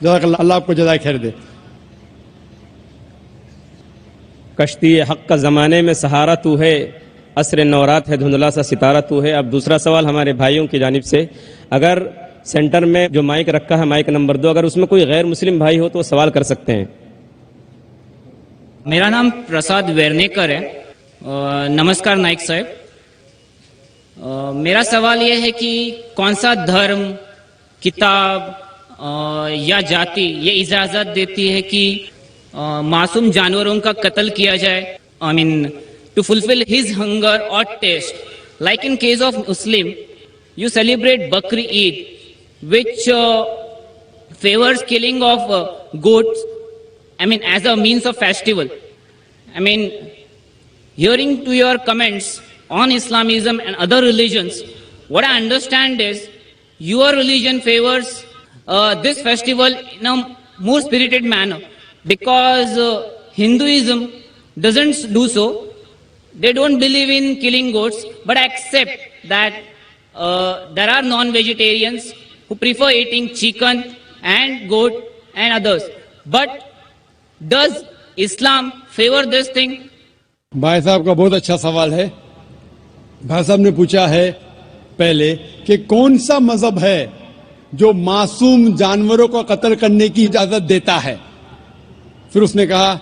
جزاک اللہ, اللہ آپ کو جزائے خیر دے. کشتی حق کا زمانے میں سہارا تو ہے, عصر نورات ہے دھندلا سا ستارہ تو ہے. اب دوسرا سوال ہمارے بھائیوں کی جانب سے, اگر سینٹر میں جو مائک رکھا ہے مائک نمبر 2, اگر اس میں کوئی غیر مسلم بھائی ہو تو وہ سوال کر سکتے ہیں. میرا نام پرساد ویرنیکر ہے. نمسکار نائک صاحب. میرا سوال یہ ہے کہ کون سا دھرم, کتاب یا جاتی یہ اجازت دیتی ہے کہ معصوم جانوروں کا قتل کیا جائے, I mean to fulfill his hunger or taste. Like in case of Muslim, you celebrate Bakri Eid, which favors killing of goats, I mean as a means of festival. I mean, hearing to your comments on Islamism and other religions, what I understand is your religion favors this festival in a more spirited manner, because Hinduism doesn't do so. They don't believe in killing goats, but accept that there are non-vegetarians who prefer eating chicken and goat and others. But does Islam favor this thing? بھائی صاحب کا بہت اچھا سوال ہے. بھائی صاحب نے پوچھا ہے پہلے کہ کون سا مذہب ہے جو معصوم جانوروں کو قتل کرنے کی اجازت دیتا ہے. پھر اس نے کہا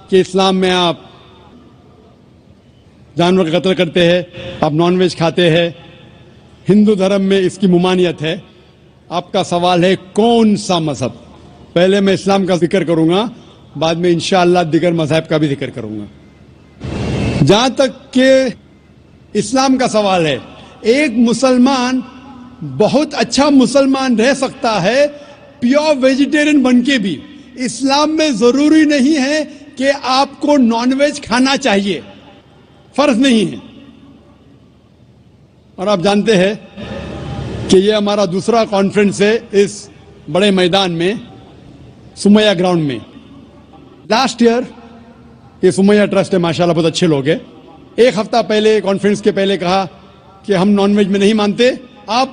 کہ اسلام میں آپ جانور کا قتل کرتے ہیں, آپ نان ویج کھاتے ہیں, ہندو دھرم میں اس کی ممانعت ہے. آپ کا سوال ہے کون سا مذہب. پہلے میں اسلام کا ذکر کروں گا, بعد میں انشاءاللہ دیگر مذاہب کا بھی ذکر کروں گا. جہاں تک کہ اسلام کا سوال ہے, ایک مسلمان بہت اچھا مسلمان رہ سکتا ہے پیور ویجیٹیرین بن کے بھی. اسلام میں ضروری نہیں ہے کہ آپ کو نان ویج کھانا چاہیے, فرض نہیں ہے. اور آپ جانتے ہیں کہ یہ ہمارا دوسرا کانفرنس ہے اس بڑے میدان میں, سمیہ گراؤنڈ میں. لاسٹ ایئر یہ سمیہ ٹرسٹ ہے, ماشاءاللہ بہت اچھے لوگ ہیں. ایک ہفتہ پہلے کانفرنس کے پہلے کہا کہ ہم نان ویج میں نہیں مانتے, آپ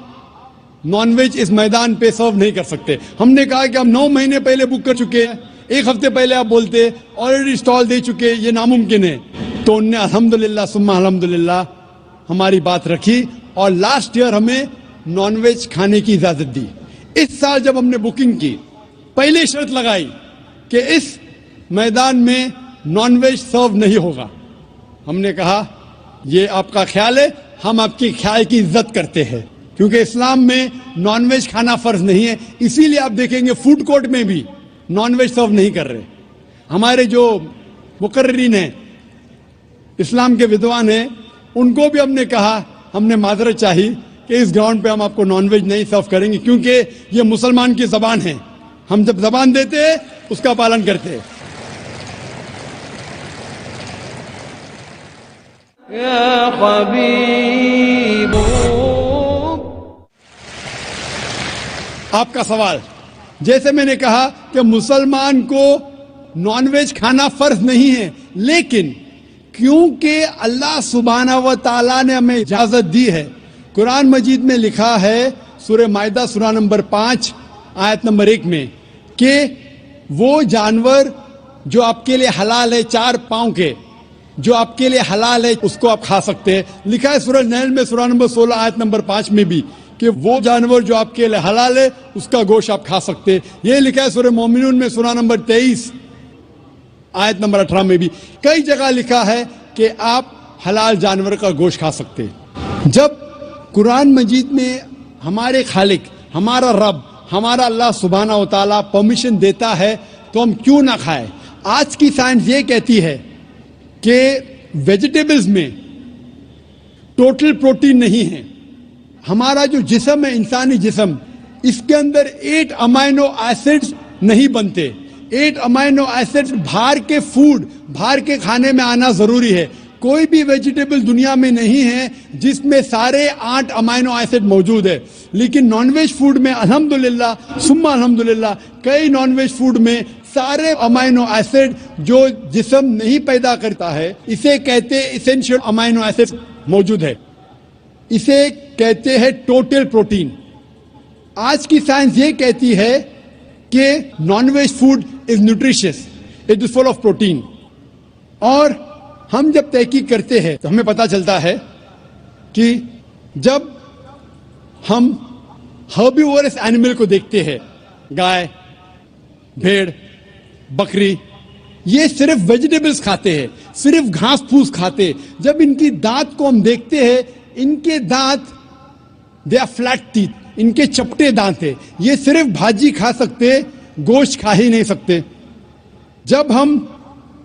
نان ویج اس میدان پہ سرو نہیں کر سکتے. ہم نے کہا کہ ہم 9 مہینے پہلے بک کر چکے ہیں, ایک ہفتے پہلے آپ بولتے آلریڈی اسٹال دے چکے, یہ ناممکن ہے. تو انہوں نے الحمدللہ ثم الحمدللہ ہماری بات رکھی اور لاسٹ ایئر ہمیں نان ویج کھانے کی اجازت دی. اس سال جب ہم نے بکنگ کی, پہلے شرط لگائی کہ اس میدان میں نان ویج سرو نہیں ہوگا. ہم نے کہا یہ آپ کا خیال ہے, ہم آپ کے خیال کی عزت کرتے ہیں, کیونکہ اسلام میں نان ویج کھانا فرض نہیں ہے. اسی لیے آپ دیکھیں گے فوڈ کورٹ میں بھی نان ویج سرو نہیں کر رہے. ہمارے جو مقررین ہیں, اسلام کے ودوان ہیں, ان کو بھی ہم نے کہا, ہم نے معذرت چاہی کہ اس گراؤنڈ پہ ہم آپ کو نان ویج نہیں سرو کریں گے, کیونکہ یہ مسلمان کی زبان ہے. ہم جب زبان دیتے ہیں اس کا پالن کرتے ہیں. یا حبیب. آپ کا سوال, جیسے میں نے کہا کہ مسلمان کو نان ویج کھانا فرض نہیں ہے, لیکن کیونکہ اللہ سبحانہ و تعالیٰ نے ہمیں اجازت دی ہے. قرآن مجید میں لکھا ہے سورہ مائدہ سورہ نمبر 5 آیت نمبر 1 میں کہ وہ جانور جو آپ کے لیے حلال ہے, 4 پاؤں کے, جو آپ کے لیے حلال ہے اس کو آپ کھا سکتے ہیں. لکھا ہے سورہ نیل میں سورہ نمبر 16 آیت نمبر 5 میں بھی کہ وہ جانور جو آپ کے لیے حلال ہے اس کا گوشت آپ کھا سکتے ہیں. یہ لکھا ہے سورہ مومنون میں سورہ نمبر 23 آیت نمبر 18 میں بھی. کئی جگہ لکھا ہے کہ آپ حلال جانور کا گوشت کھا سکتے ہیں. جب قرآن مجید میں ہمارے خالق, ہمارا رب, ہمارا اللہ سبحانہ و تعالیٰ پرمیشن دیتا ہے تو ہم کیوں نہ کھائیں. آج کی سائنس یہ کہتی ہے کہ ویجیٹیبلز میں ٹوٹل پروٹین نہیں ہے. ہمارا جو جسم ہے, انسانی جسم, اس کے اندر 8 امائنو ایسڈز نہیں بنتے. 8 امائنو ایسڈز باہر کے فوڈ, باہر کے کھانے میں آنا ضروری ہے. کوئی بھی ویجیٹیبل دنیا میں نہیں ہے جس میں سارے 8 امائنو ایسڈ موجود ہے. لیکن نان ویج فوڈ میں الحمدللہ ثم الحمدللہ کئی نان ویج فوڈ میں سارے امائنو ایسڈ جو جسم نہیں پیدا کرتا ہے, اسے کہتے ایسینشیل امائنو ایسڈ موجود ہے. اسے کہتے ہیں ٹوٹل پروٹین. آج کی سائنس یہ کہتی ہے کہ non veg food is nutritious, it is full of protein. اور ہم جب تحقیق کرتے ہیں تو ہمیں پتہ چلتا ہے کہ جب ہم ہربیورس اینیمل کو دیکھتے ہیں, گائے, بھیڑ, بکری, یہ صرف ویجیٹیبلز کھاتے ہیں, صرف گھاس پھوس کھاتے ہیں. جب ان کی دانت کو ہم دیکھتے ہیں, ان کے دانت دے آر فلیٹ ٹیتھ, ان کے چپٹے دانت ہیں. یہ صرف بھاجی کھا سکتے, گوشت کھا ہی نہیں سکتے. جب ہم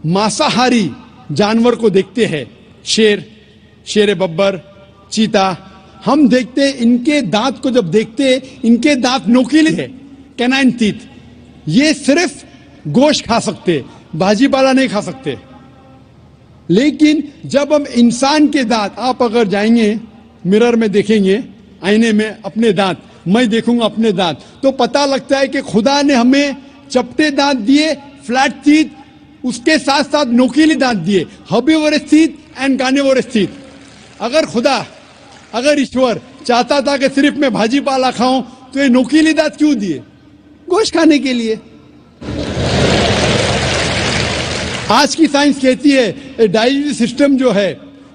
ماساہاری جانور کو دیکھتے ہیں, شیر ببر, چیتا, ہم دیکھتے ان کے دانت کو جب دیکھتے, ان کے دانت نوکیلے ہیں, کینائن ٹیتھ. یہ صرف گوشت کھا سکتے, بھاجی پالا نہیں کھا سکتے. لیکن جب ہم انسان کے دانت, آپ اگر جائیں گے مرر میں دیکھیں گے, آئینے میں اپنے دانت, میں دیکھوں گا اپنے دانت, تو پتہ لگتا ہے کہ خدا نے ہمیں چپٹے دانت دیے, فلیٹ ٹیتھ, اس کے ساتھ ساتھ نوکیلی دانت دیے, herbivores teeth and carnivorous teeth. اگر ایشور چاہتا تھا کہ صرف میں بھاجی پالا کھاؤں تو یہ نوکیلی دانت کیوں دیے؟ گوشت کھانے کے لیے. آج کی سائنس کہتی ہے ڈائجسٹو سسٹم جو ہے,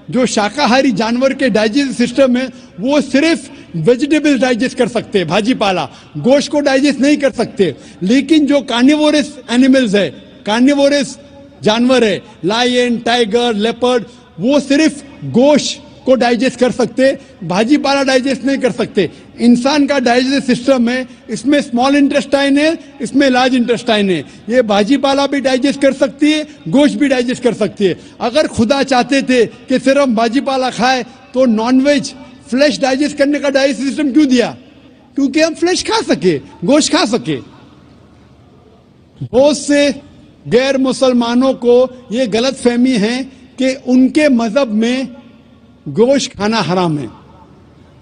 جو شاکاہاری جانور کے ڈائجسٹو سسٹم ہے, وہ صرف ویجیٹیبل ڈائجسٹ کر سکتے, بھاجی پالا, گوشت کو ڈائجسٹ نہیں کر سکتے. لیکن جو کارنیورس اینیملز ہے, کارنیورس جانور ہے, لائن, ٹائیگر, لیپرڈ, وہ صرف گوشت کو ڈائجسٹ کر سکتے, بھاجی پالا ڈائجسٹ نہیں کر سکتے. انسان کا ڈائجسٹ سسٹم ہے, اس میں اسمال انٹسٹائن ہے, اس میں لارج انٹسٹائن ہے. یہ بھاجی پالا بھی ڈائجسٹ کر سکتی ہے, گوشت بھی ڈائجسٹ کر سکتی ہے. اگر خدا چاہتے تھے کہ صرف ہم بھاجی پالا کھائے تو نان ویج فلیش ڈائجسٹ کرنے کا ڈائجسٹ سسٹم کیوں دیا؟ کیونکہ ہم فلیش کھا سکے, گوشت کھا سکے. بہت سے غیر مسلمانوں کو یہ غلط فہمی ہے کہ ان کے مذہب میں گوشت کھانا حرام ہے,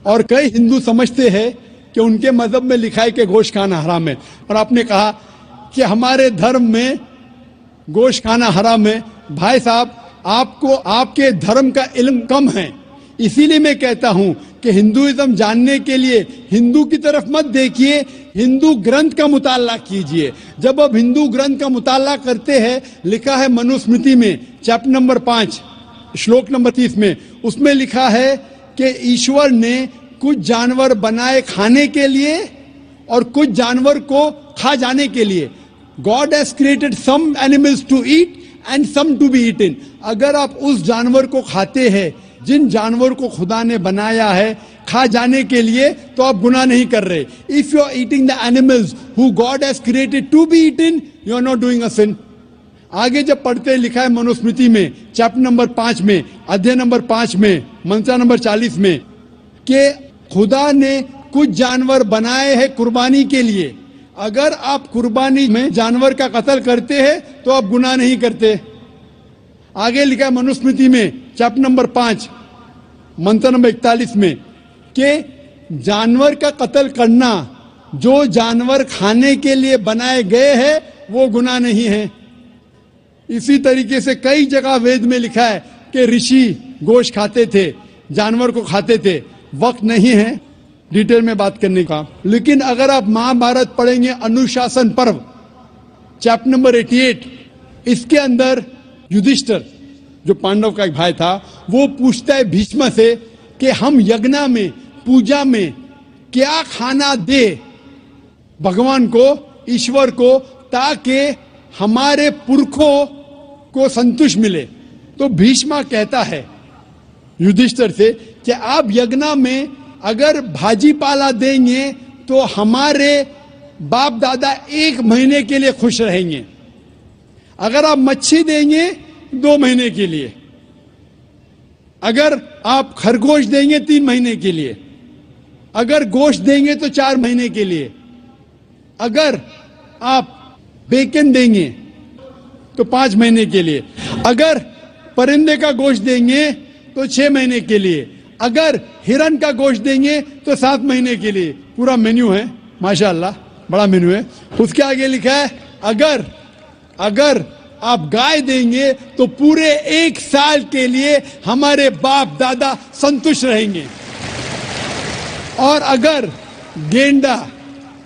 اور کئی ہندو سمجھتے ہیں کہ ان کے مذہب میں لکھا ہے کہ گوشت کھانا حرام ہے. اور آپ نے کہا کہ ہمارے دھرم میں گوشت کھانا حرام ہے. بھائی صاحب, آپ کو آپ کے دھرم کا علم کم ہے, اسی لیے میں کہتا ہوں کہ ہندوازم جاننے کے لیے ہندو کی طرف مت دیکھیے, ہندو گرنتھ کا مطالعہ کیجئے. جب اب ہندو گرنتھ کا مطالعہ کرتے ہیں, لکھا ہے منوسمرتی میں چیپٹر نمبر 5 شلوک نمبر 30 میں, اس میں لکھا ہے کہ ایشور نے کچھ جانور بنائے کھانے کے لیے اور کچھ جانور کو کھا جانے کے لیے. God has created some animals to eat and some to be eaten. اگر آپ اس جانور کو کھاتے ہیں جن جانور کو خدا نے بنایا ہے کھا جانے کے لیے, تو آپ گناہ نہیں کر رہے. If you are eating the animals who God has created to be eaten, you are not doing a sin. آگے جب پڑھتے لکھا ہے منوسمرتی میں چیپٹر نمبر 5 میں, ادھیے نمبر 5 میں, منترا نمبر 40 میں, کہ خدا نے کچھ جانور بنائے ہیں قربانی کے لیے. اگر آپ قربانی میں جانور کا قتل کرتے ہیں تو آپ گناہ نہیں کرتے. آگے لکھا ہے منوسمرتی میں چیپٹر نمبر 5 منتر نمبر 41 میں کہ جانور کا قتل کرنا جو جانور کھانے کے لیے بنائے گئے ہیں وہ گناہ نہیں ہے. اسی طریقے سے کئی جگہ وید میں لکھا ہے کہ رشی گوشت کھاتے تھے, جانور کو کھاتے تھے. وقت نہیں ہے ڈیٹیل میں بات کرنے کا, لیکن اگر آپ مہابھارت پڑھیں گے انوشاسن پرو چیپٹر نمبر 88, اس کے اندر یدھشٹر جو پانڈو کا ایک بھائی تھا, وہ پوچھتا ہے بھیشما سے کہ ہم یگنا میں, پوجا میں کیا کھانا دے بھگوان کو, ایشور کو, تاکہ ہمارے پرکھوں کو سنتوش ملے. تو بھیشما کہتا ہے یدھشٹر سے کہ آپ یگنا میں اگر بھاجی پالا دیں گے تو ہمارے باپ دادا 1 مہینے کے لیے خوش رہیں گے. اگر آپ مچھی دیں گے 2 مہینے کے لیے, اگر آپ خرگوش دیں گے 3 مہینے کے لیے, اگر گوشت دیں گے تو 4 مہینے کے لیے, اگر آپ بیکن دیں گے تو 5 مہینے کے لیے, اگر پرندے کا گوشت دیں گے تو 6 مہینے کے لیے, اگر ہرن کا گوشت دیں گے تو 7 مہینے کے لیے. پورا مینیو ہے, ماشاءاللہ بڑا مینیو ہے. اس کے آگے لکھا ہے اگر آپ گائے دیں گے تو پورے 1 سال کے لیے ہمارے باپ دادا سنتوش رہیں گے. اور اگر گینڈا